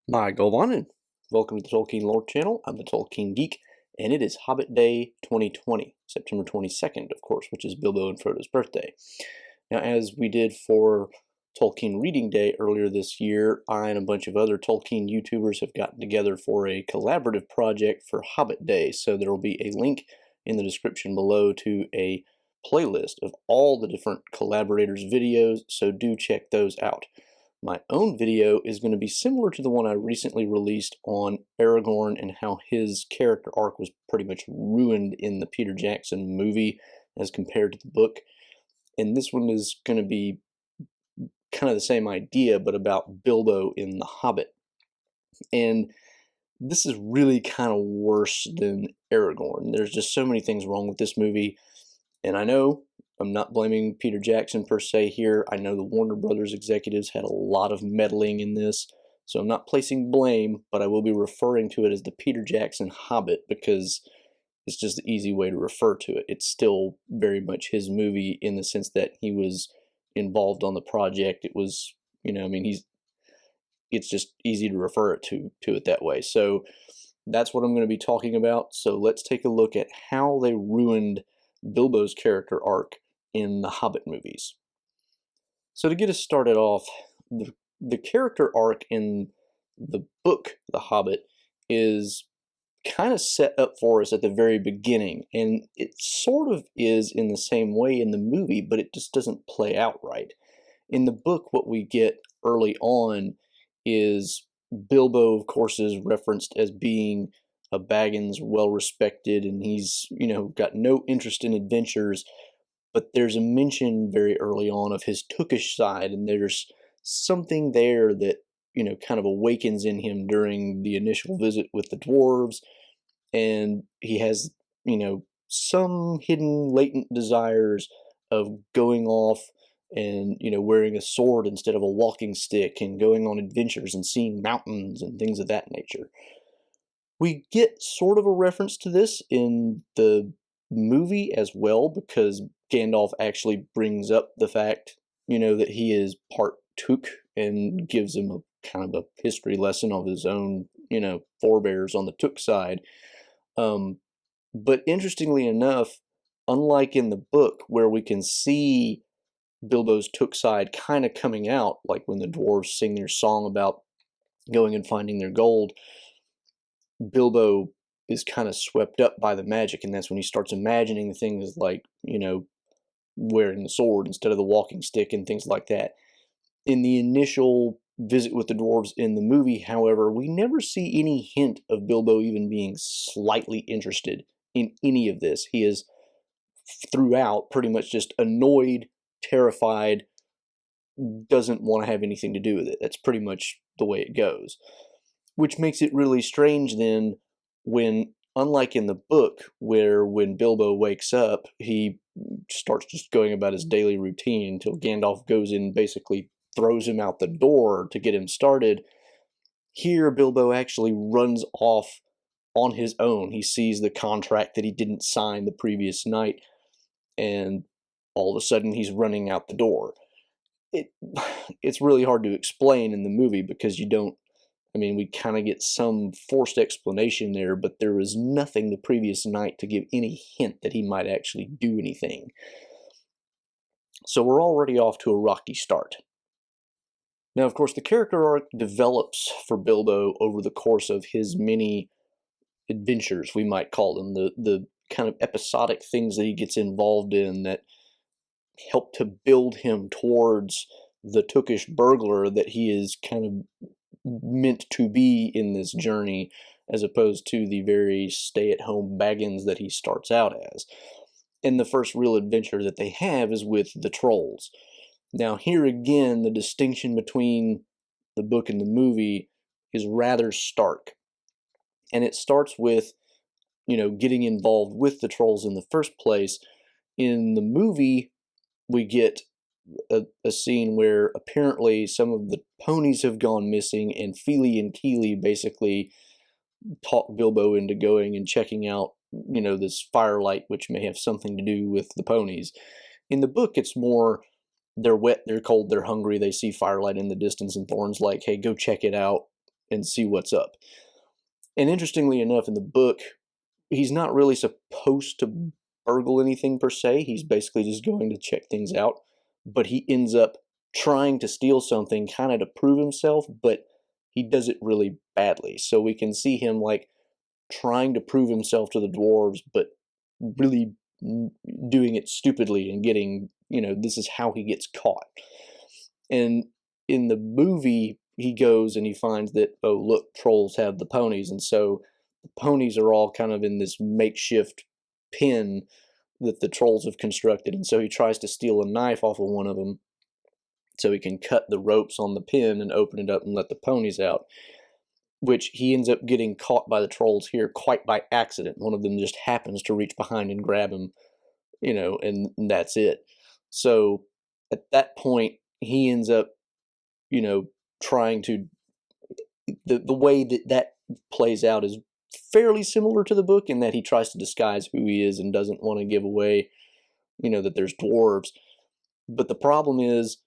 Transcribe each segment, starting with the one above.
Hi, Gollum, and welcome to the Tolkien Lore Channel. I'm the Tolkien Geek, and it is Hobbit Day 2020, September 22nd, of course, which is Bilbo and Frodo's birthday. Now, as we did for Tolkien Reading Day earlier this year, I and a bunch of other Tolkien YouTubers have gotten together for a collaborative project for Hobbit Day, so there will be a link in the description below to a playlist of all the different collaborators' videos, so do check those out. My own video is going to be similar to the one I recently released on Aragorn and how his character arc was pretty much ruined in the Peter Jackson movie as compared to the book. And this one is going to be kind of the same idea, but about Bilbo in The Hobbit. And this is really kind of worse than Aragorn. There's just so many things wrong with this movie. And I know I'm not blaming Peter Jackson per se here. I know the Warner Brothers executives had a lot of meddling in this, so I'm not placing blame, but I will be referring to it as the Peter Jackson Hobbit because it's just the easy way to refer to it. It's still very much his movie in the sense that he was involved on the project. It was, it's just easy to refer it to it that way. So that's what I'm going to be talking about. So let's take a look at how they ruined Bilbo's character arc in the Hobbit movies. So to get us started off, the character arc in the book The Hobbit is kind of set up for us at the very beginning, and it sort of is in the same way in the movie, but it just doesn't play out right. In the book, what we get early on is Bilbo, of course, is referenced as being a Baggins, well-respected, and he's, got no interest in adventures, but there's a mention very early on of his Tookish side, and there's something there that, kind of awakens in him during the initial visit with the dwarves, and he has, some hidden latent desires of going off and, wearing a sword instead of a walking stick and going on adventures and seeing mountains and things of that nature. We get sort of a reference to this in the movie as well, because Gandalf actually brings up the fact, that he is part Took and gives him a kind of a history lesson of his own, forebears on the Took side. But interestingly enough, unlike in the book where we can see Bilbo's Took side kind of coming out, like when the dwarves sing their song about going and finding their gold, Bilbo is kind of swept up by the magic, and that's when he starts imagining things like, wearing the sword instead of the walking stick and things like that. In the initial visit with the dwarves in the movie, however, we never see any hint of Bilbo even being slightly interested in any of this. He is, throughout, pretty much just annoyed, terrified, doesn't want to have anything to do with it. That's pretty much the way it goes. Which makes it really strange then when, unlike in the book, where when Bilbo wakes up, he starts just going about his daily routine until Gandalf goes in and basically throws him out the door to get him started. Here, Bilbo actually runs off on his own. He sees the contract that he didn't sign the previous night, and all of a sudden he's running out the door. It's really hard to explain in the movie because you don't, we kind of get some forced explanation there, but there was nothing the previous night to give any hint that he might actually do anything. So we're already off to a rocky start. Now, of course, the character arc develops for Bilbo over the course of his many adventures, we might call them, the kind of episodic things that he gets involved in that help to build him towards the Tookish burglar that he is kind of meant to be in this journey, as opposed to the very stay-at-home Baggins that he starts out as. And the first real adventure that they have is with the trolls. Now here again, the distinction between the book and the movie is rather stark. And it starts with, getting involved with the trolls in the first place. In the movie, we get a scene where apparently some of the ponies have gone missing, and Fili and Kili basically talk Bilbo into going and checking out, this firelight, which may have something to do with the ponies. In the book, it's more, they're wet, they're cold, they're hungry, they see firelight in the distance, and Thorin's like, hey, go check it out. and see what's up. And interestingly enough, in the book, he's not really supposed to burgle anything per se. He's basically just going to check things out. But he ends up trying to steal something kind of to prove himself, but he does it really badly. So we can see him like trying to prove himself to the dwarves, but really doing it stupidly and getting, this is how he gets caught. And in the movie, he goes and he finds that, oh, look, trolls have the ponies. And so the ponies are all kind of in this makeshift pen that the trolls have constructed. And so he tries to steal a knife off of one of them so he can cut the ropes on the pen and open it up and let the ponies out, which he ends up getting caught by the trolls here quite by accident. One of them just happens to reach behind and grab him, and that's it. So at that point, he ends up, trying to, the way that plays out is fairly similar to the book in that he tries to disguise who he is and doesn't want to give away, that there's dwarves. But the problem is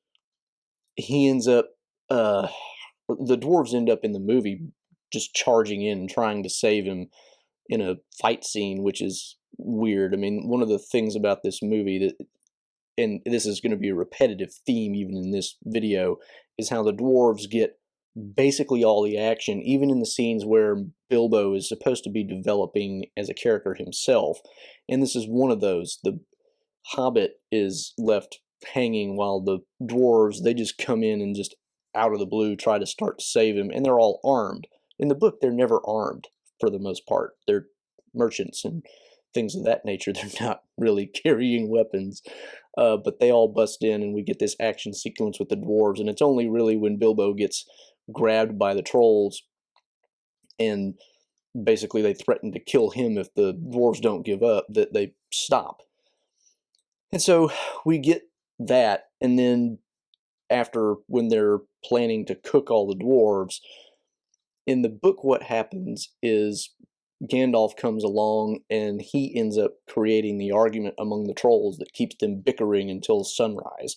he ends up, the dwarves end up in the movie just charging in and trying to save him in a fight scene, which is weird. I mean, one of the things about this movie that, and this is going to be a repetitive theme even in this video, is how the dwarves get basically all the action, even in the scenes where Bilbo is supposed to be developing as a character himself. And this is one of those. The Hobbit is left hanging while the dwarves, they just come in and just out of the blue try to start to save him, and they're all armed. In the book, they're never armed for the most part. They're merchants and things of that nature. They're not really carrying weapons. But they all bust in, and we get this action sequence with the dwarves, and it's only really when Bilbo gets grabbed by the trolls, and basically they threaten to kill him if the dwarves don't give up, that they stop. And so we get that, and then after, when they're planning to cook all the dwarves, in the book what happens is Gandalf comes along and he ends up creating the argument among the trolls that keeps them bickering until sunrise.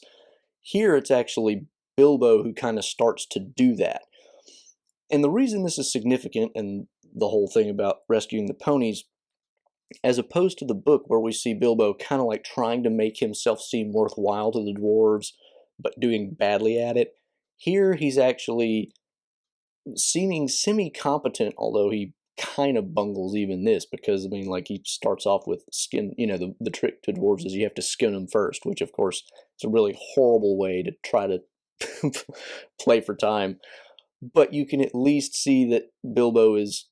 Here it's actually Bilbo who kind of starts to do that. And the reason this is significant, and the whole thing about rescuing the ponies, as opposed to the book where we see Bilbo kind of like trying to make himself seem worthwhile to the dwarves, but doing badly at it, here he's actually seeming semi-competent, although he kind of bungles even this, because I mean, like, he starts off with skin, the trick to dwarves is you have to skin them first, which of course is a really horrible way to try to play for time. But you can at least see that Bilbo is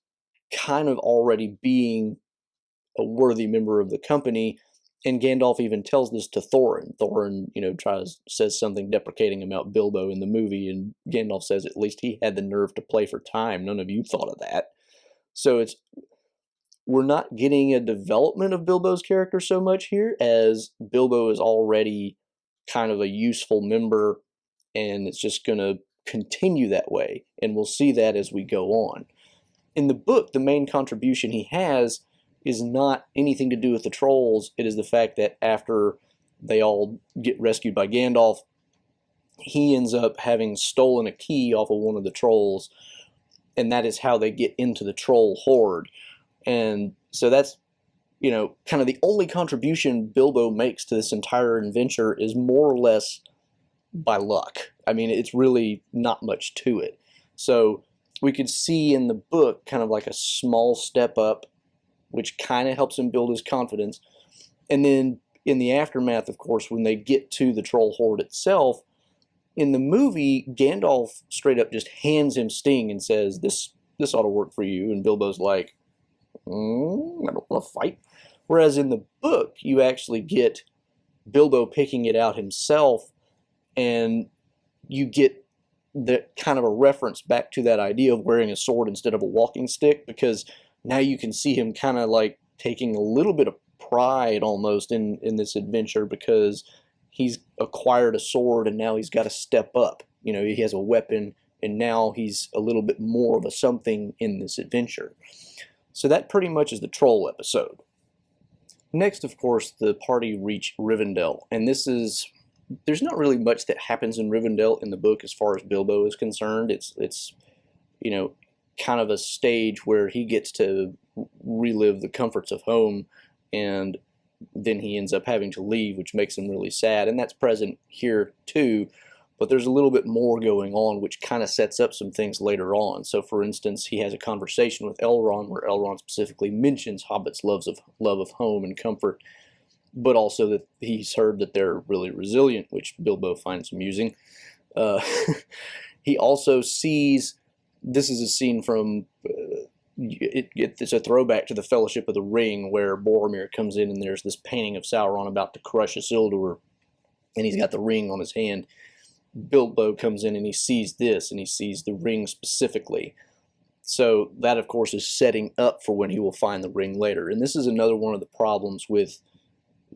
kind of already being a worthy member of the company, and Gandalf even tells this to Thorin. Thorin, says something deprecating about Bilbo in the movie, and Gandalf says at least he had the nerve to play for time. None of you thought of that. So we're not getting a development of Bilbo's character so much here, as Bilbo is already kind of a useful member, and it's just going to continue that way, and we'll see that as we go on. In the book, the main contribution he has is not anything to do with the trolls. It is the fact that after they all get rescued by Gandalf, he ends up having stolen a key off of one of the trolls, and that is how they get into the troll horde. And so that's, kind of the only contribution Bilbo makes to this entire adventure is more or less by luck. I mean, it's really not much to it. So we could see in the book kind of like a small step up, which kind of helps him build his confidence. And then in the aftermath, of course, when they get to the troll horde itself, in the movie, Gandalf straight up just hands him Sting and says, this ought to work for you. And Bilbo's like, I don't want to fight. Whereas in the book, you actually get Bilbo picking it out himself, and you get the kind of a reference back to that idea of wearing a sword instead of a walking stick, because now you can see him kind of like taking a little bit of pride almost in this adventure, because he's acquired a sword and now he's got to step up. He has a weapon, and now he's a little bit more of a something in this adventure. So that pretty much is the troll episode. Next, of course, the party reach Rivendell, and there's not really much that happens in Rivendell in the book as far as Bilbo is concerned. It's kind of a stage where he gets to relive the comforts of home, and then he ends up having to leave, which makes him really sad. And that's present here too, but there's a little bit more going on, which kind of sets up some things later on. So for instance, he has a conversation with Elrond where Elrond specifically mentions Hobbits' love of home and comfort, but also that he's heard that they're really resilient, which Bilbo finds amusing. Uh, he also sees, this is a scene from, it's a throwback to the Fellowship of the Ring, where Boromir comes in and there's this painting of Sauron about to crush Isildur, and he's got the ring on his hand. Bilbo comes in and he sees this, and he sees the ring specifically. So that, of course, is setting up for when he will find the ring later. And this is another one of the problems with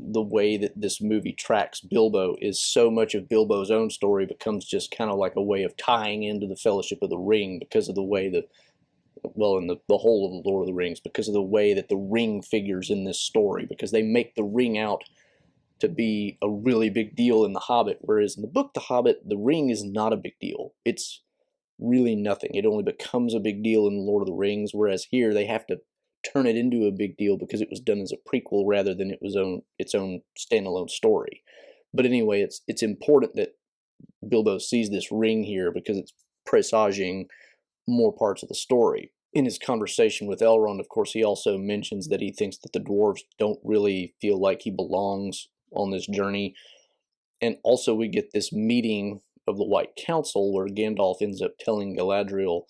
the way that this movie tracks Bilbo, is so much of Bilbo's own story becomes just kind of like a way of tying into the Fellowship of the Ring, because of the way that, well, in the whole of the Lord of the Rings, because of the way that the ring figures in this story, because they make the ring out to be a really big deal in The Hobbit, whereas in the book The Hobbit, the ring is not a big deal. It's really nothing. It only becomes a big deal in The Lord of the Rings, whereas here they have to turn it into a big deal because it was done as a prequel rather than it was its own standalone story. But anyway, it's important that Bilbo sees this ring here because it's presaging more parts of the story. In his conversation with Elrond, of course, he also mentions that he thinks that the dwarves don't really feel like he belongs on this journey. And also we get this meeting of the White Council where Gandalf ends up telling Galadriel,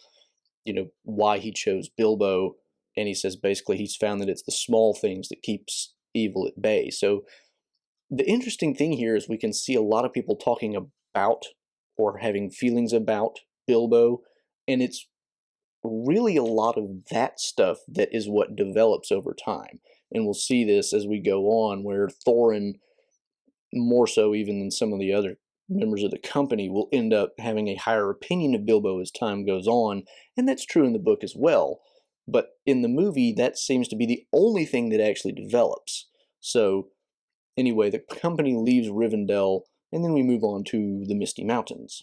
why he chose Bilbo, and he says basically he's found that it's the small things that keeps evil at bay. So the interesting thing here is we can see a lot of people talking about or having feelings about Bilbo, and it's really a lot of that stuff that is what develops over time. And we'll see this as we go on, where Thorin, more so even than some of the other members of the company, will end up having a higher opinion of Bilbo as time goes on, and that's true in the book as well. But in the movie, that seems to be the only thing that actually develops. So anyway, the company leaves Rivendell, and then we move on to the Misty Mountains.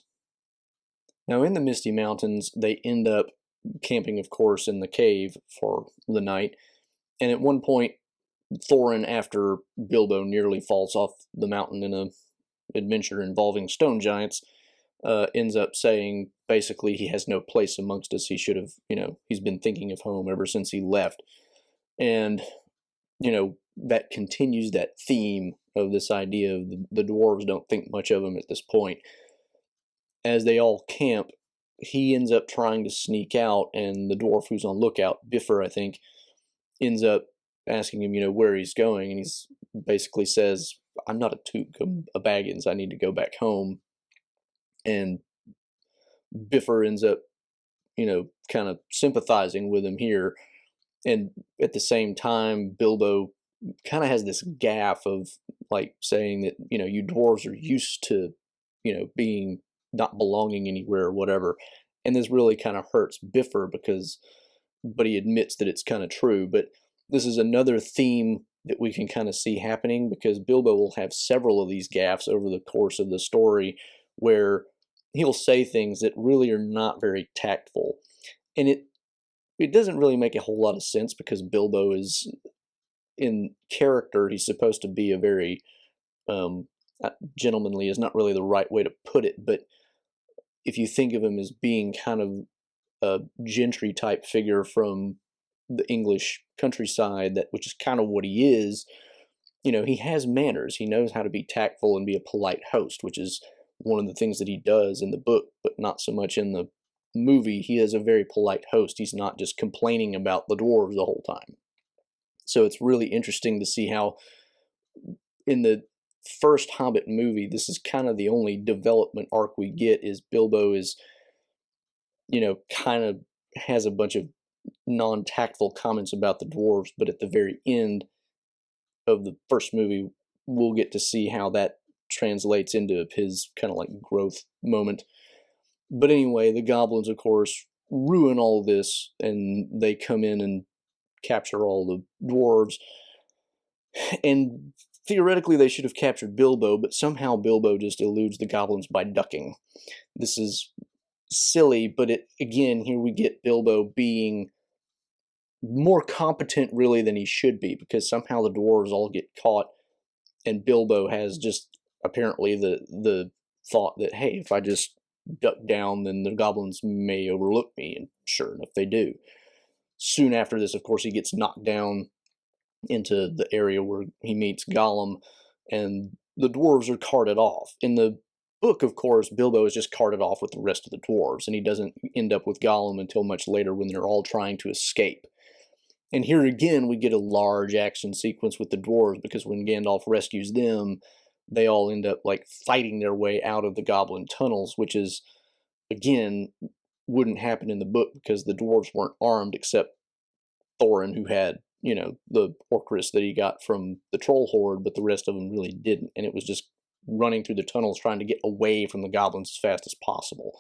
Now in the Misty Mountains, they end up camping, of course, in the cave for the night. And at one point, Thorin, after Bilbo nearly falls off the mountain in an adventure involving stone giants, ends up saying basically he has no place amongst us. He should have, he's been thinking of home ever since he left. And, that continues that theme of this idea of the dwarves don't think much of him at this point. As they all camp, he ends up trying to sneak out, and the dwarf who's on lookout, Bifur, I think, ends up asking him, where he's going, and he's basically says, I'm not a Took, I'm a Baggins, I need to go back home. And Bifur ends up, kind of sympathizing with him here. And at the same time, Bilbo kind of has this gaffe of like saying that, you dwarves are used to, being not belonging anywhere or whatever. And this really kind of hurts Bifur but he admits that it's kind of true. But this is another theme that we can kind of see happening, because Bilbo will have several of these gaffes over the course of the story where he'll say things that really are not very tactful. And it doesn't really make a whole lot of sense, because Bilbo is, in character, he's supposed to be a very gentlemanly is not really the right way to put it, but if you think of him as being kind of a gentry type figure from the English countryside, which is kind of what he is, he has manners. He knows how to be tactful and be a polite host, which is one of the things that he does in the book, but not so much in the movie. He is a very polite host. He's not just complaining about the dwarves the whole time. So it's really interesting to see how in the first Hobbit movie, this is kind of the only development arc we get, is Bilbo is, kind of has a bunch of non-tactful comments about the dwarves, but at the very end of the first movie, we'll get to see how that translates into his kind of like growth moment. But anyway, the goblins, of course, ruin all of this, and they come in and capture all the dwarves. And theoretically, they should have captured Bilbo, but somehow Bilbo just eludes the goblins by ducking. This is silly, but again, here we get Bilbo being more competent really than he should be, because somehow the dwarves all get caught, and Bilbo has just apparently the thought that, hey, if I just duck down, then the goblins may overlook me, and sure enough, they do. Soon after this, of course, he gets knocked down into the area where he meets Gollum, and the dwarves are carted off. In the book, of course, Bilbo is just carted off with the rest of the dwarves, and he doesn't end up with Gollum until much later when they're all trying to escape. And here again, we get a large action sequence with the dwarves, because when Gandalf rescues them, they all end up like fighting their way out of the goblin tunnels, which is, again, wouldn't happen in the book because the dwarves weren't armed except Thorin, who had, the Orcrist that he got from the troll horde, but the rest of them really didn't. And it was just running through the tunnels trying to get away from the goblins as fast as possible.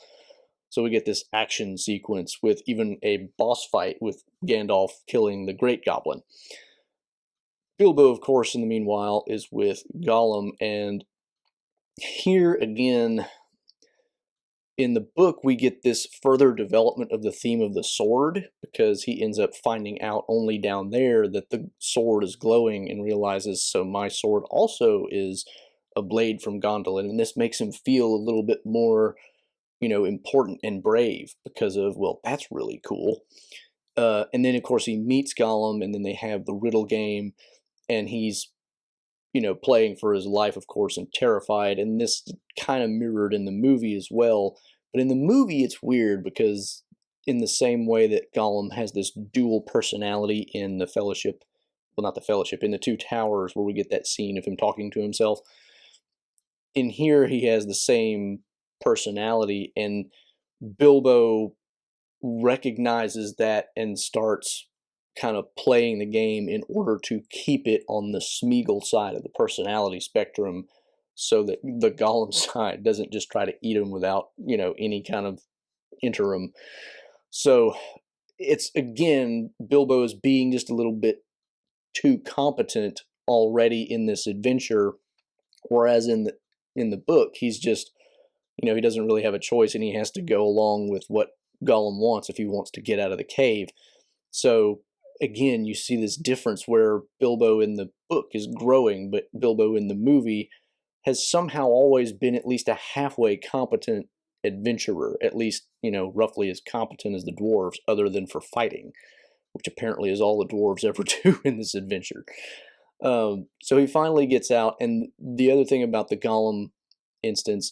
So we get this action sequence with even a boss fight with Gandalf killing the Great Goblin. Bilbo, of course, in the meanwhile, is with Gollum, and here again, in the book, we get this further development of the theme of the sword, because he ends up finding out only down there that the sword is glowing and realizes, so my sword also is a blade from Gondolin, and this makes him feel a little bit more, important and brave because of, well, that's really cool. And then, of course, he meets Gollum, and then they have the riddle game, and he's, playing for his life, of course, and terrified. And this kind of mirrored in the movie as well. But in the movie, it's weird because in the same way that Gollum has this dual personality in the Fellowship, well, not the Fellowship, in the Two Towers, where we get that scene of him talking to himself, in here he has the same personality, and Bilbo recognizes that and starts kind of playing the game in order to keep it on the Smeagol side of the personality spectrum, so that the Gollum side doesn't just try to eat him without, any kind of interim. So it's, again, Bilbo is being just a little bit too competent already in this adventure, whereas in the book, he's just, he doesn't really have a choice, and he has to go along with what Gollum wants if he wants to get out of the cave. So again, you see this difference where Bilbo in the book is growing, but Bilbo in the movie has somehow always been at least a halfway competent adventurer, at least, roughly as competent as the dwarves, other than for fighting, which apparently is all the dwarves ever do in this adventure. So he finally gets out, and the other thing about the Gollum instance,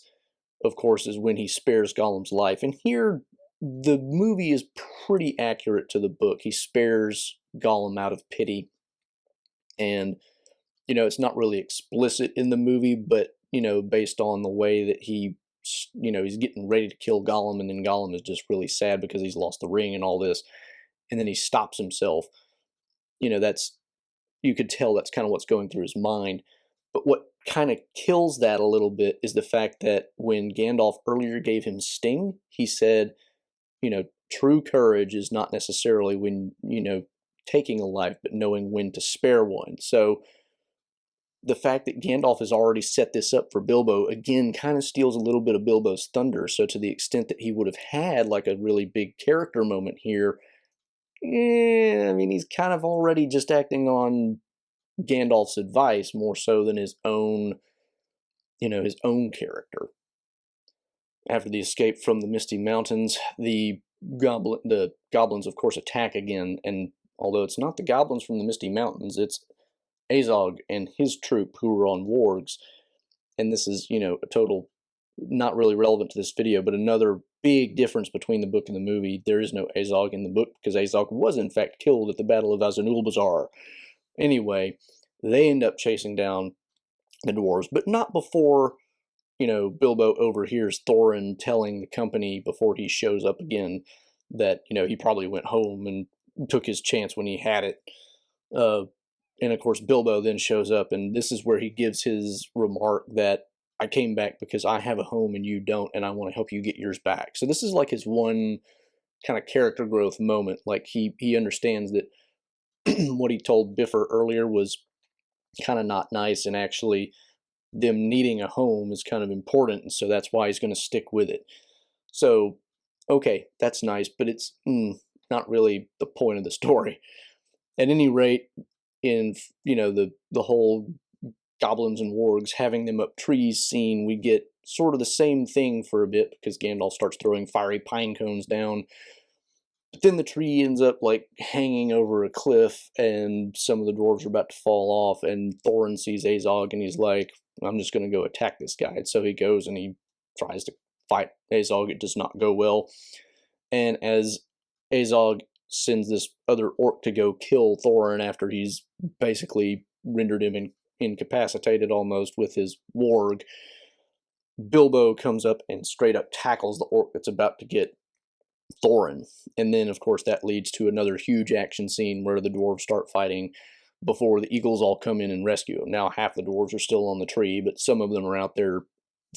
of course, is when he spares Gollum's life. And here, the movie is pretty accurate to the book. He spares Gollum out of pity. And, it's not really explicit in the movie, but, based on the way that he, he's getting ready to kill Gollum, and then Gollum is just really sad because he's lost the ring and all this. And then he stops himself. You could tell that's kind of what's going through his mind. But what kind of kills that a little bit is the fact that when Gandalf earlier gave him Sting, he said, true courage is not necessarily when, taking a life, but knowing when to spare one. So the fact that Gandalf has already set this up for Bilbo, again, kind of steals a little bit of Bilbo's thunder. So to the extent that he would have had like a really big character moment here, he's kind of already just acting on Gandalf's advice more so than his own, his own character. After the escape from the Misty Mountains, the goblins, of course, attack again, and although it's not the goblins from the Misty Mountains, it's Azog and his troop who are on wargs. And this is, a total, not really relevant to this video, but another big difference between the book and the movie. There is no Azog in the book, because Azog was in fact killed at the Battle of Azanulbazar. Anyway, they end up chasing down the dwarves, but not before, Bilbo overhears Thorin telling the company before he shows up again that, he probably went home and took his chance when he had it. And of course, Bilbo then shows up, and this is where he gives his remark that I came back because I have a home and you don't, and I want to help you get yours back. So this is like his one kind of character growth moment. Like he understands that what he told Bifur earlier was kind of not nice, and actually them needing a home is kind of important, and so that's why he's going to stick with it. So Okay, that's nice, but it's not really the point of the story. At any rate, in the whole goblins and wargs having them up trees scene, we get sort of the same thing for a bit because Gandalf starts throwing fiery pine cones down. But then the tree ends up like hanging over a cliff, and some of the dwarves are about to fall off. And Thorin sees Azog, and he's like, "I'm just going to go attack this guy." And so he goes and he tries to fight Azog. It does not go well. And as Azog sends this other orc to go kill Thorin after he's basically rendered him incapacitated almost with his warg, Bilbo comes up and straight up tackles the orc that's about to get Thorin. And then, of course, that leads to another huge action scene where the dwarves start fighting before the eagles all come in and rescue them. Now, half the dwarves are still on the tree, but some of them are out there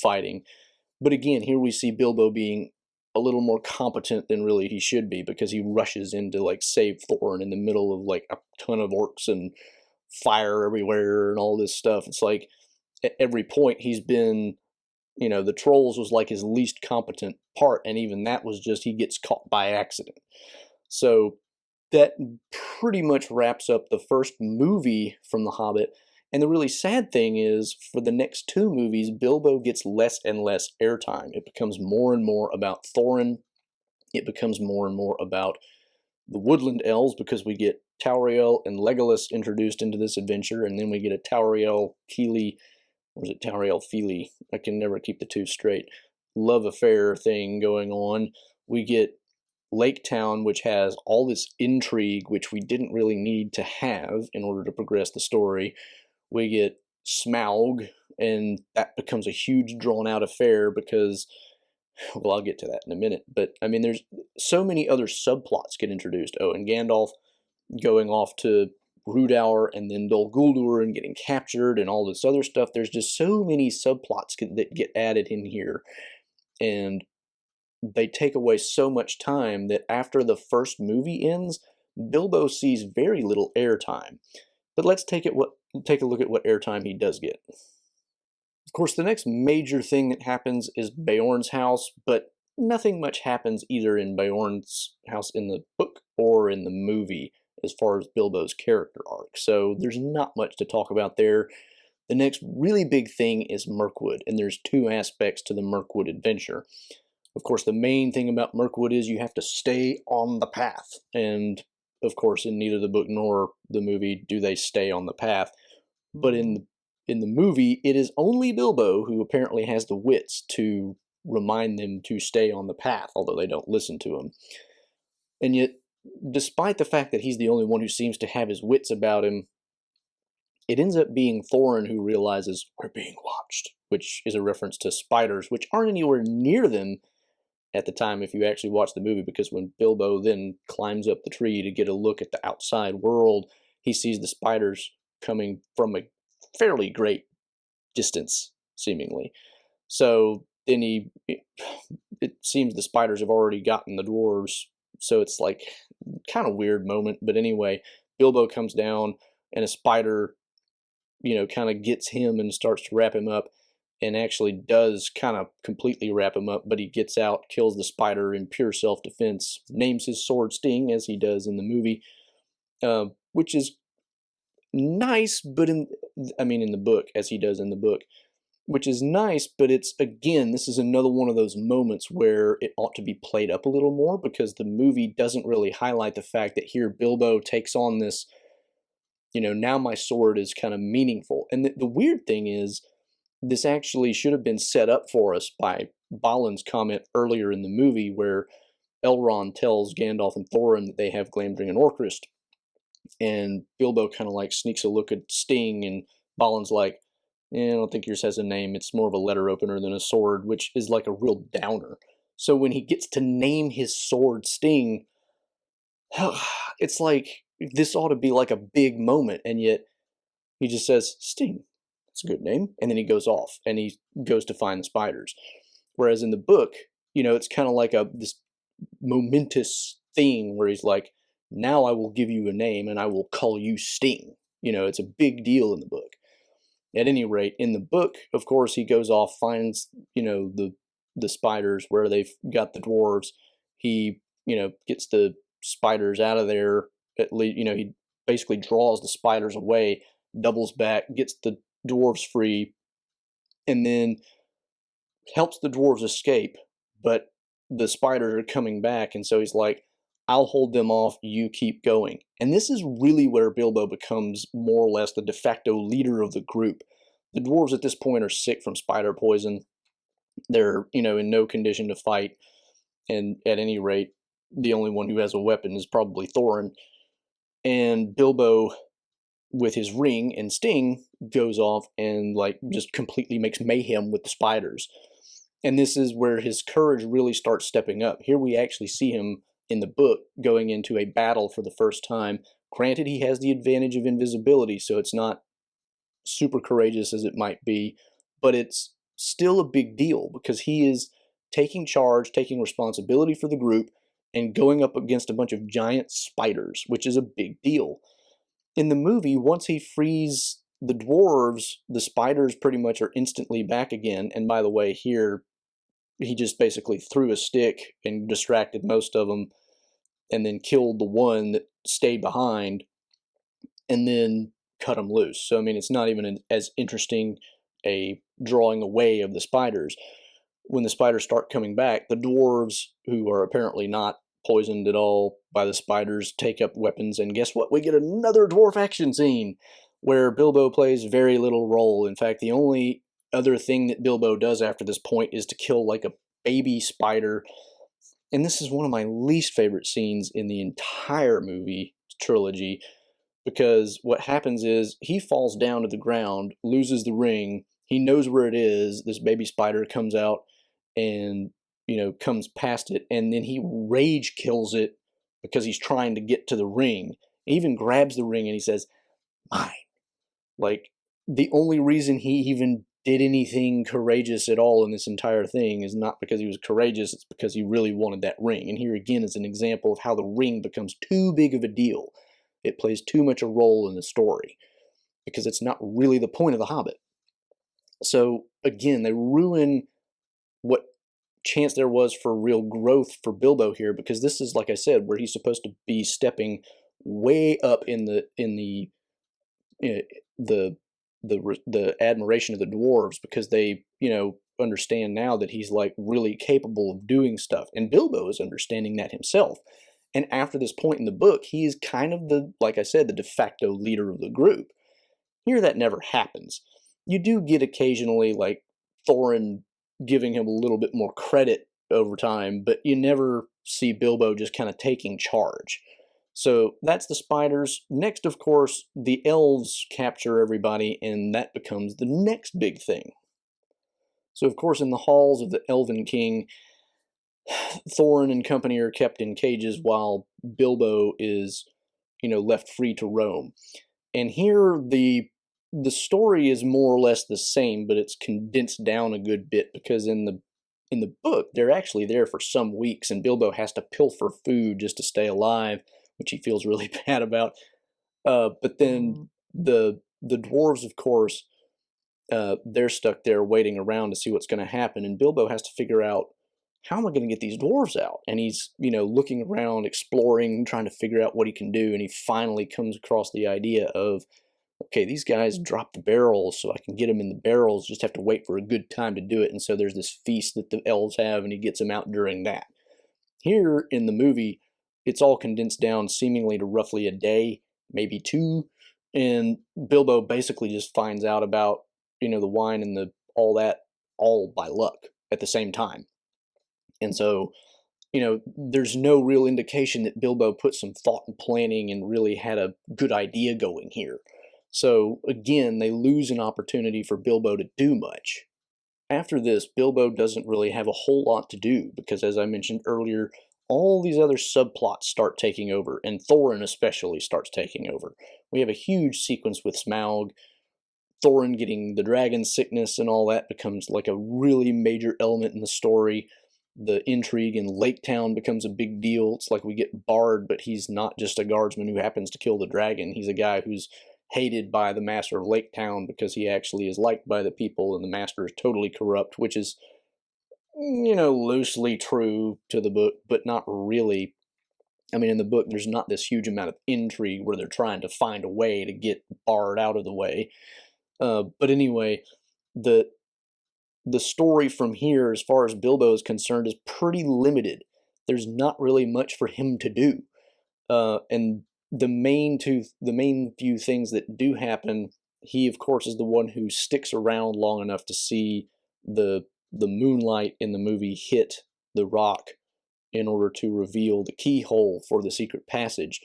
fighting. But again, here we see Bilbo being a little more competent than really he should be, because he rushes in to like save Thorin in the middle of like a ton of orcs and fire everywhere and all this stuff. It's like at every point he's been, the trolls was like his least competent part, and even that was just he gets caught by accident. So that pretty much wraps up the first movie from The Hobbit. And the really sad thing is, for the next two movies, Bilbo gets less and less airtime. It becomes more and more about Thorin. It becomes more and more about the woodland elves, because we get Tauriel and Legolas introduced into this adventure, and then we get a Tauriel Keely, or is it Tauriel Feely? I can never keep the two straight. Love affair thing going on. We get Lake Town, which has all this intrigue, which we didn't really need to have in order to progress the story. We get Smaug, and that becomes a huge drawn-out affair because, well, I'll get to that in a minute. But, I mean, there's so many other subplots get introduced. Oh, and Gandalf going off to Rhudaur and then Dol Guldur and getting captured and all this other stuff. There's just so many subplots that get added in here. And they take away so much time that after the first movie ends, Bilbo sees very little airtime. But let's take a look at what airtime he does get. Of course, the next major thing that happens is Beorn's house, but nothing much happens either in Beorn's house in the book or in the movie as far as Bilbo's character arc. So there's not much to talk about there. The next really big thing is Mirkwood, and there's two aspects to the Mirkwood adventure. Of course, the main thing about Mirkwood is you have to stay on the path. And of course, in neither the book nor the movie do they stay on the path. But in the movie, it is only Bilbo who apparently has the wits to remind them to stay on the path, although they don't listen to him. And yet, despite the fact that he's the only one who seems to have his wits about him, it ends up being Thorin who realizes we're being watched, which is a reference to spiders, which aren't anywhere near them at the time if you actually watch the movie, because when Bilbo then climbs up the tree to get a look at the outside world, he sees the spiders coming from a fairly great distance, seemingly. So then it seems the spiders have already gotten the dwarves, so it's like kind of weird moment. But anyway, Bilbo comes down and a spider, kind of gets him and starts to wrap him up, and actually does kind of completely wrap him up, but he gets out, kills the spider in pure self-defense, names his sword Sting, as he does in the movie, which is nice, but in the book, as he does in the book, which is nice, but it's, again, this is another one of those moments where it ought to be played up a little more, because the movie doesn't really highlight the fact that here Bilbo takes on this, now my sword is kind of meaningful. And the weird thing is, this actually should have been set up for us by Balin's comment earlier in the movie, where Elrond tells Gandalf and Thorin that they have Glamdring and Orcrist, and Bilbo kind of like sneaks a look at Sting, and Balin's like, I don't think yours has a name, it's more of a letter opener than a sword, which is like a real downer. So when he gets to name his sword Sting, it's like, this ought to be like a big moment, and yet he just says, Sting, that's a good name, and then he goes off, and he goes to find the spiders. Whereas in the book, it's kind of like this momentous thing where he's like, now I will give you a name, and I will call you Sting. It's a big deal in the book. At any rate, in the book, of course, he goes off, finds, the spiders where they've got the dwarves, he, gets the spiders out of there. At least, he basically draws the spiders away, doubles back, gets the dwarves free, and then helps the dwarves escape. But the spiders are coming back, and so he's like, I'll hold them off, you keep going. And this is really where Bilbo becomes more or less the de facto leader of the group. The dwarves at this point are sick from spider poison. They're, in no condition to fight. And at any rate, the only one who has a weapon is probably Thorin. And Bilbo, with his ring and sting, goes off and like just completely makes mayhem with the spiders. And this is where his courage really starts stepping up. Here we actually see him in the book going into a battle for the first time. Granted, he has the advantage of invisibility, so it's not super courageous as it might be, but it's still a big deal because he is taking charge, taking responsibility for the group, and going up against a bunch of giant spiders, which is a big deal. In the movie, once he frees the dwarves, the spiders pretty much are instantly back again. And by the way, here, he just basically threw a stick and distracted most of them and then killed the one that stayed behind and then cut them loose. So, I mean, it's not even as interesting a drawing away of the spiders. When the spiders start coming back, the dwarves, who are apparently not poisoned at all by the spiders, take up weapons, and guess what? We get another dwarf action scene where Bilbo plays very little role. In fact, the only other thing that Bilbo does after this point is to kill like a baby spider. And this is one of my least favorite scenes in the entire movie trilogy, because what happens is he falls down to the ground, loses the ring, he knows where it is, this baby spider comes out and, comes past it, and then he rage kills it because he's trying to get to the ring. He even grabs the ring and he says, mine. Like, the only reason he even did anything courageous at all in this entire thing is not because he was courageous, it's because he really wanted that ring. And here again is an example of how the ring becomes too big of a deal. It plays too much a role in the story because it's not really the point of The Hobbit. So again, they ruin what chance there was for real growth for Bilbo here, because this is, like I said, where he's supposed to be stepping way up in the admiration of the dwarves, because they, understand now that he's like really capable of doing stuff. And Bilbo is understanding that himself. And after this point in the book, he is kind of like I said, the de facto leader of the group. Here that never happens. You do get occasionally like Thorin giving him a little bit more credit over time, but you never see Bilbo just kind of taking charge. So that's the spiders. Next, of course, the elves capture everybody, and that becomes the next big thing. So, of course, in the halls of the Elven King, Thorin and company are kept in cages while Bilbo is, left free to roam. And here the story is more or less the same, but it's condensed down a good bit, because in the book they're actually there for some weeks, and Bilbo has to pilfer food just to stay alive, which he feels really bad about. But then the dwarves, of course, they're stuck there waiting around to see what's going to happen, and Bilbo has to figure out, how am I going to get these dwarves out? And he's, looking around, exploring, trying to figure out what he can do, and he finally comes across the idea of, okay, these guys drop the barrels, so I can get them in the barrels, just have to wait for a good time to do it. And so there's this feast that the elves have, and he gets them out during that. Here in the movie, it's all condensed down seemingly to roughly a day, maybe two, and Bilbo basically just finds out about, the wine and all that, all by luck at the same time. And so, there's no real indication that Bilbo put some thought and planning and really had a good idea going here. So again, they lose an opportunity for Bilbo to do much. After this, Bilbo doesn't really have a whole lot to do, because as I mentioned earlier, all these other subplots start taking over, and Thorin especially starts taking over. We have a huge sequence with Smaug. Thorin getting the dragon sickness and all that becomes like a really major element in the story. The intrigue in Lake Town becomes a big deal. It's like we get Bard, but he's not just a guardsman who happens to kill the dragon. He's a guy who's hated by the master of Lake Town because he actually is liked by the people, and the master is totally corrupt, which is loosely true to the book, but not really. I mean, in the book, there's not this huge amount of intrigue where they're trying to find a way to get Bard out of the way. But anyway, the the story from here, as far as Bilbo is concerned, is pretty limited. There's not really much for him to do. And the main few things that do happen, he of course is the one who sticks around long enough to see the moonlight in the movie hit the rock in order to reveal the keyhole for the secret passage,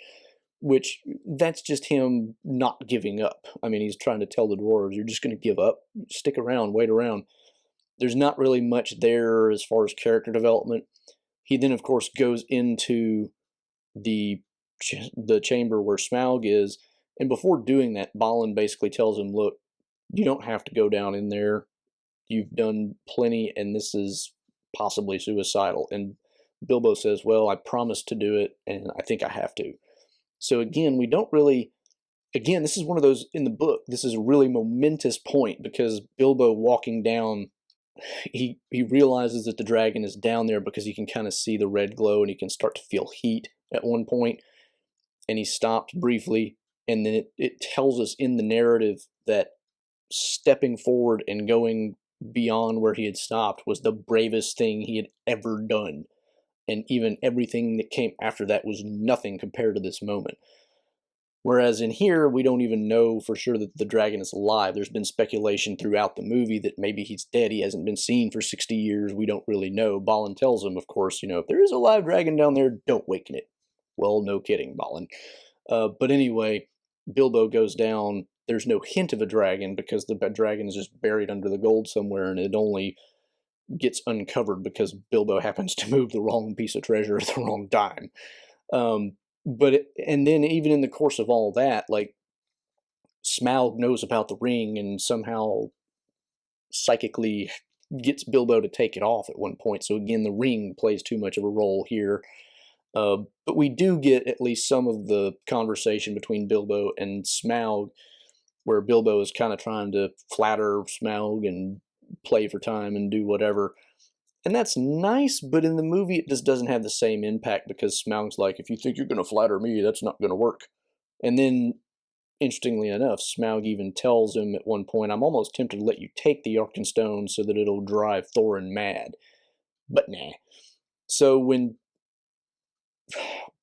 which that's just him not giving up. I mean, he's trying to tell the dwarves, you're just going to give up? Stick around, wait around. There's not really much there as far as character development. He then, of course, goes into the chamber where Smaug is, and before doing that, Balin basically tells him, look, you don't have to go down in there. You've done plenty, and this is possibly suicidal. And Bilbo says, well, I promised to do it, and I think I have to. So again, we don't really... Again, this is one of those, in the book, this is a really momentous point, because Bilbo walking down, he realizes that the dragon is down there because he can kind of see the red glow, and he can start to feel heat at one point, and he stops briefly, and then it tells us in the narrative that stepping forward and going beyond where he had stopped was the bravest thing he had ever done. And even everything that came after that was nothing compared to this moment. Whereas in here, we don't even know for sure that the dragon is alive. There's been speculation throughout the movie that maybe he's dead. He hasn't been seen for 60 years. We don't really know. Balin tells him, of course, if there is a live dragon down there, don't waken it. Well, no kidding, Balin. But anyway, Bilbo goes down. There's no hint of a dragon because the dragon is just buried under the gold somewhere, and it only gets uncovered because Bilbo happens to move the wrong piece of treasure at the wrong time. And then even in the course of all that, like, Smaug knows about the ring and somehow psychically gets Bilbo to take it off at one point. So again, the ring plays too much of a role here. But we do get at least some of the conversation between Bilbo and Smaug, where Bilbo is kind of trying to flatter Smaug and play for time and do whatever. And that's nice, but in the movie it just doesn't have the same impact because Smaug's like, if you think you're going to flatter me, that's not going to work. And then, interestingly enough, Smaug even tells him at one point, I'm almost tempted to let you take the Arkenstone so that it'll drive Thorin mad. But nah. So when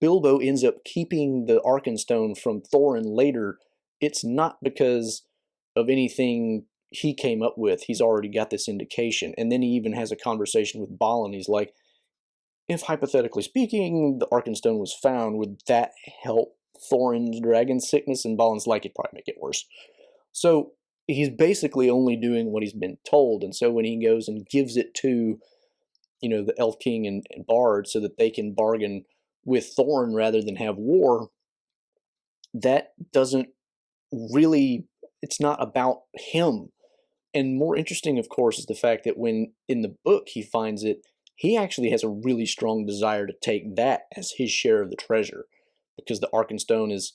Bilbo ends up keeping the Arkenstone from Thorin later, it's not because of anything he came up with. He's already got this indication. And then he even has a conversation with Balin. He's like, if hypothetically speaking, the Arkenstone was found, would that help Thorin's dragon sickness? And Balin's like, it'd probably make it worse. So he's basically only doing what he's been told. And so when he goes and gives it to, the Elf King and Bard so that they can bargain with Thorin rather than have war, that doesn't really, it's not about him. And more interesting, of course, is the fact that when in the book he finds it, he actually has a really strong desire to take that as his share of the treasure, because the Arkenstone is,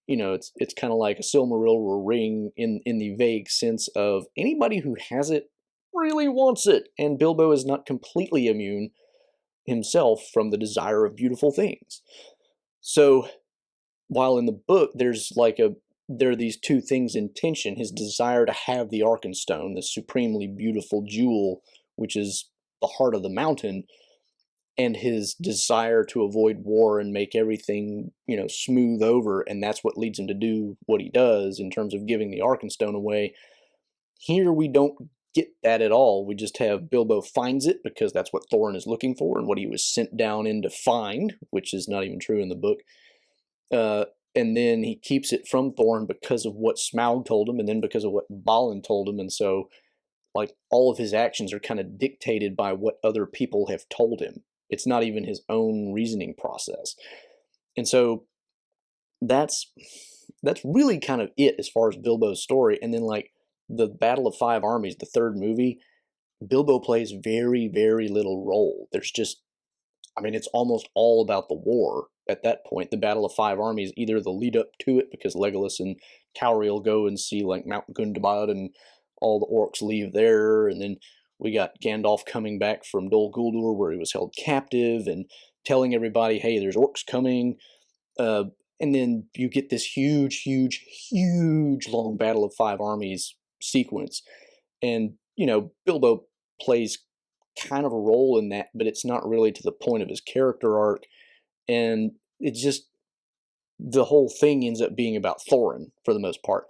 it's kind of like a Silmaril or a ring in the vague sense of anybody who has it really wants it, and Bilbo is not completely immune himself from the desire of beautiful things. So while in the book there are these two things in tension, his desire to have the Arkenstone, this supremely beautiful jewel, which is the heart of the mountain, and his desire to avoid war and make everything, smooth over, and that's what leads him to do what he does in terms of giving the Arkenstone away. Here we don't get that at all. We just have Bilbo finds it because that's what Thorin is looking for and what he was sent down in to find, which is not even true in the book. And then he keeps it from Thorin because of what Smaug told him, and then because of what Balin told him. And so, like, all of his actions are kind of dictated by what other people have told him. It's not even his own reasoning process. And so that's really kind of it as far as Bilbo's story. And then, like, the Battle of Five Armies, the third movie, Bilbo plays very, very little role. There's just, it's almost all about the war at that point. The Battle of Five Armies, either the lead up to it, because Legolas and Tauriel go and see, like, Mount Gundabad and all the orcs leave there, and then We got Gandalf coming back from Dol Guldur, where he was held captive, and telling everybody, hey, there's orcs coming. And then you get this huge, huge, huge long Battle of Five Armies sequence. And, you know, Bilbo plays kind of a role in that, but it's not really to the point of his character arc. And it's just, the whole thing ends up being about Thorin for the most part.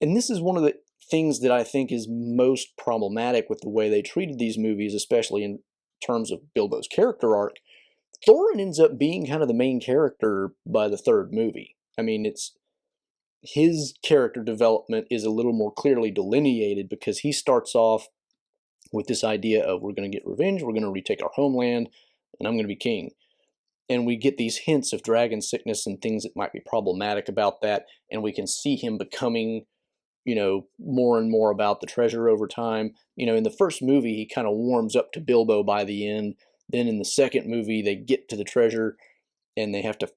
And this is one of the things that I think is most problematic with the way they treated these movies, especially in terms of Bilbo's character arc. Thorin ends up being kind of the main character by the third movie. I mean, it's his character development is a little more clearly delineated, because he starts off with this idea of, we're going to get revenge, we're going to retake our homeland, and I'm going to be king. And we get these hints of dragon sickness and things that might be problematic about that, and we can see him becoming, you know, more and more about the treasure over time. You know, in the first movie, he kind of warms up to Bilbo by the end. Then in the second movie, they get to the treasure, and they have to,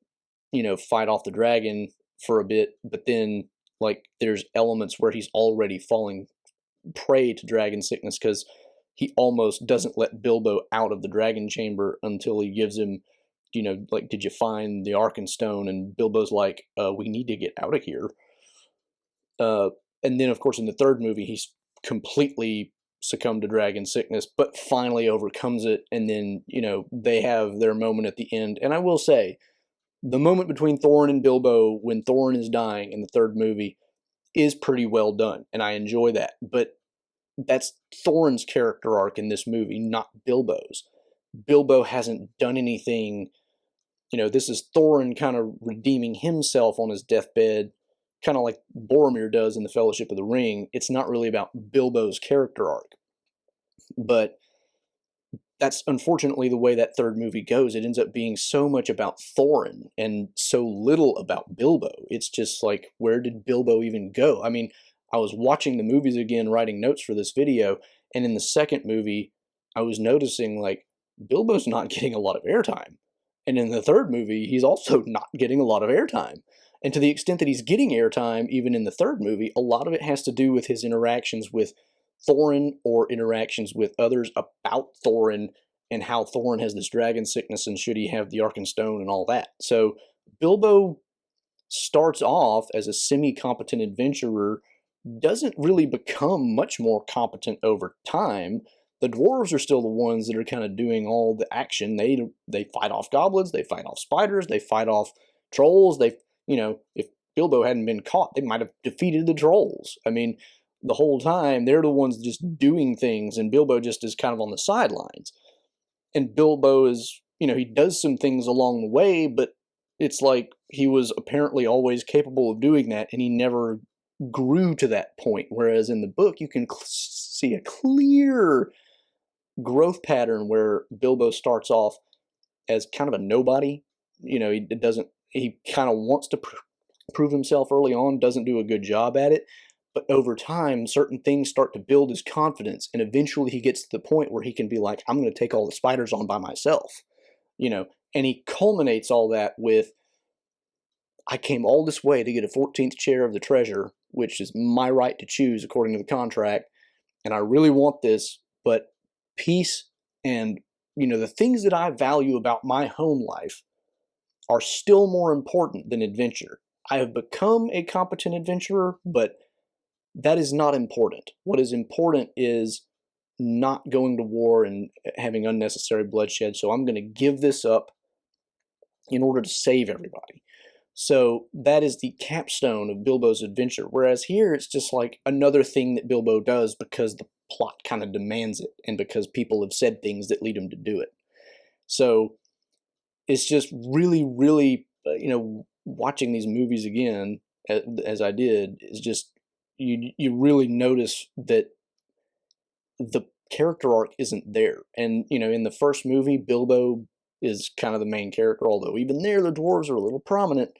you know, fight off the dragon for a bit. But then, like, there's elements where he's already falling prey to dragon sickness, because he almost doesn't let Bilbo out of the dragon chamber until he gives him, you know, like, did you find the Arkenstone? And Bilbo's like, we need to get out of here. And then, of course, in the third movie, he's completely succumbed to dragon sickness, but finally overcomes it. And then, you know, they have their moment at the end. And I will say, the moment between Thorin and Bilbo, when Thorin is dying in the third movie, is pretty well done, and I enjoy that. But that's Thorin's character arc in this movie, not Bilbo's. Bilbo hasn't done anything. You know, this is Thorin kind of redeeming himself on his deathbed, kind of like Boromir does in the Fellowship of the Ring. It's not really about Bilbo's character arc. But that's unfortunately the way that third movie goes. It ends up being so much about Thorin and so little about Bilbo. It's just like, where did Bilbo even go? I mean, I was watching the movies again, writing notes for this video, and in the second movie, I was noticing, like, Bilbo's not getting a lot of airtime. And in the third movie, he's also not getting a lot of airtime. And to the extent that he's getting airtime, even in the third movie, a lot of it has to do with his interactions with Thorin, or interactions with others about Thorin, and how Thorin has this dragon sickness, and should he have the Arkenstone and all that. So Bilbo starts off as a semi-competent adventurer, doesn't really become much more competent over time. The dwarves are still the ones that are kind of doing all the action. They fight off goblins, they fight off spiders, they fight off trolls. They, you know, if Bilbo hadn't been caught, they might have defeated the trolls. I mean, the whole time, they're the ones just doing things, and Bilbo just is kind of on the sidelines. And Bilbo is, you know, he does some things along the way, but it's like he was apparently always capable of doing that, and he never grew to that point. Whereas in the book, you can see a clear growth pattern where Bilbo starts off as kind of a nobody. You know, he kind of wants to prove himself early on, doesn't do a good job at it. But over time, certain things start to build his confidence, and eventually he gets to the point where he can be like, I'm going to take all the spiders on by myself, you know. And he culminates all that with, I came all this way to get a 14th share of the treasure, which is my right to choose according to the contract, and I really want this, but peace and, you know, the things that I value about my home life are still more important than adventure. I have become a competent adventurer, but that is not important. What is important is not going to war and having unnecessary bloodshed. So I'm going to give this up in order to save everybody. So that is the capstone of Bilbo's adventure. Whereas here, it's just like another thing that Bilbo does because the plot kind of demands it, and because people have said things that lead him to do it. So it's just really, really, you know, watching these movies again, as I did, is just, you really notice that the character arc isn't there. And, you know, in the first movie, Bilbo is kind of the main character, although even there the dwarves are a little prominent.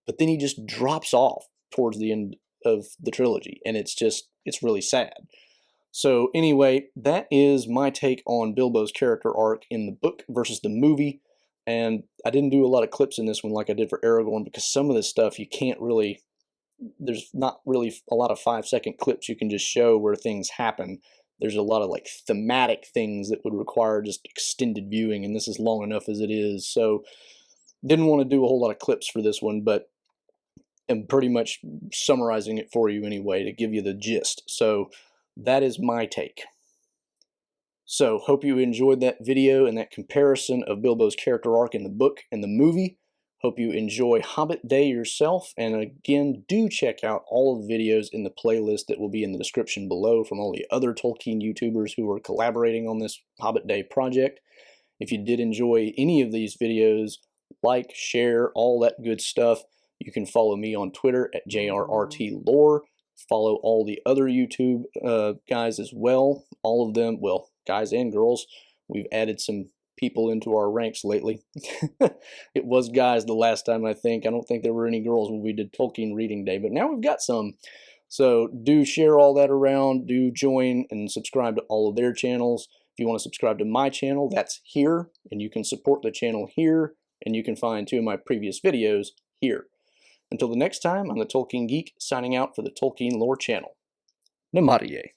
But then he just drops off towards the end of the trilogy, and it's really sad. So anyway, that is my take on Bilbo's character arc in the book versus the movie. And I didn't do a lot of clips in this one like I did for Aragorn, because some of this stuff you can't really, there's not really a lot of 5-second clips you can just show where things happen. there's a lot of like thematic things that would require just extended viewing, and this is long enough as it is. So didn't want to do a whole lot of clips for this one, but I'm pretty much summarizing it for you anyway to give you the gist. So that is my take. So hope you enjoyed that video and that comparison of Bilbo's character arc in the book and the movie. Hope you enjoy Hobbit Day yourself, and again, do check out all of the videos in the playlist that will be in the description below from all the other Tolkien YouTubers who are collaborating on this Hobbit Day project. If you did enjoy any of these videos, like, share, all that good stuff. You can follow me on Twitter at JRRTLore. Follow all the other YouTube guys as well. All of them, well, guys and girls. We've added some people into our ranks lately. It was guys the last time, I think. I don't think there were any girls when we did Tolkien Reading Day, but now we've got some. So do share all that around. Do join and subscribe to all of their channels. If you want to subscribe to my channel, that's here, and you can support the channel here, and you can find 2 of my previous videos here. Until the next time, I'm the Tolkien Geek, signing out for the Tolkien Lore channel. Namarie.